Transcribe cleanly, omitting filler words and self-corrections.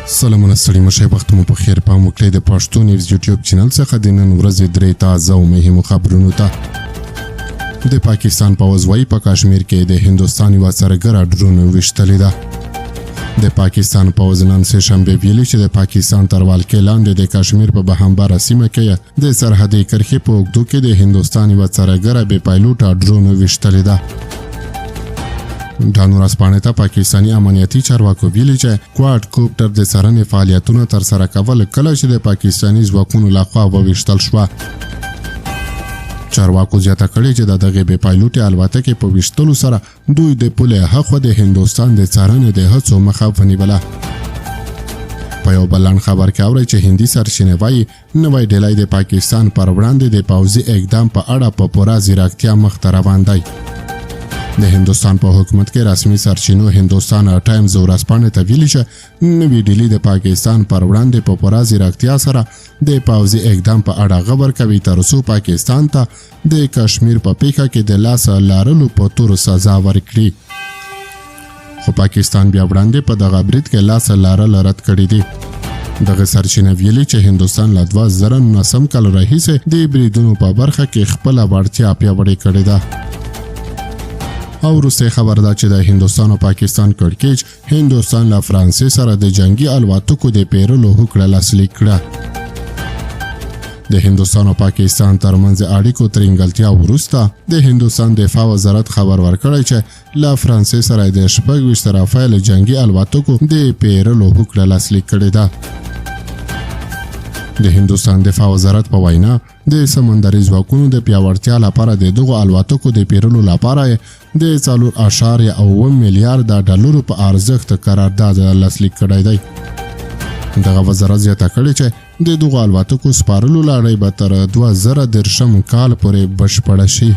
سلامونه ستړي مشه وخت مو په خیر پام وکړئ د پښتو نیوز یوټیوب چینل څخه د نن ورځې درې تازه او مهمو خبرونو ته د پاکستان پوځ وايي په کشمیر کې د هندوستان یوه څرګره ډرون ویشتلې ده د پاکستان پوځ نن سه شنبه ویلي چې د پاکستان تر ولکې لاندې د کشمیر په بهمباره سیمه کې د سرحدي کرښې په اوږدو کې د هندوستان یوه څرګره بې پایلوټه ډرون ویشتلې ده ډانو رسپانې ته پاکستاني امنیتي چارواکو ویلي چې کواد کوپټر د څارنې فعالیتونه ترسره کول کله چې د پاکستاني ځواکونو لخوا وویشتل شوه چارواکو زیاته کړې چې د دغې بې پایلوټې الوتکې په ویشتلو سره دوی د پولې هاخوا د هندوستان د څارنې د هڅو مخه ونیوله په یو بل خبر کې اورئ چې هندي سرچینې وایي نوی ډلې د پاکستان پر وړاندې د پوځي اقدام په اړه په پوره ځیرکتیا مخته روان دی د هندوستان په حکومت کې رسمي سرچینو هندوستان ټایمز ورځپاڼې ته ویلي چې نوې ډلې د پاکستان پر وړاندې په پوره ځیرکتیا سره د پوځي اقدام په اړه خبر کوي تر څو پاکستان ته د کشمیر په پیښه کې د لاس لارلو په تور سزا ورکړي خو پاکستان بیا وړاندې په دغه برید کې لاس لارل رد کړي دي دغه سرچینه ویلي چې هندوستان له 2019 کال راهیسې د بریدونو په برخه کې خپل وړتیا پیاوړې کړې ده او روسي خبر ده چې د هندوستان او پاکستان کړکېچ هندوستان له فرانسې سره د جنگي الوتکو د پیرلو هوکړه لاسلیک کړه د هندوستان او پاکستان ترمنځ اړیکو ترنګلتیا وروسته د هندوستان دفاع وزارت خبر ورکړی چې له فرانسې سره د 26 رافایل جنگي الوتکو د پیرلو هوکړه لاسلیک کړې ده د هندوستان دفاع وزارت په وینا د سمندري ځواکونو د پیاوړتیا لپاره د دغو الوتکو د پیرلو لپاره د 4.9 میلیارډ ډالرو په ارزښت قرارداد لاسلیک کړی دی دغه وزارت زیاته کړې چې د دغو الوتکو سپارلو لړۍ به تر 2030 کال پورې بشپړه شي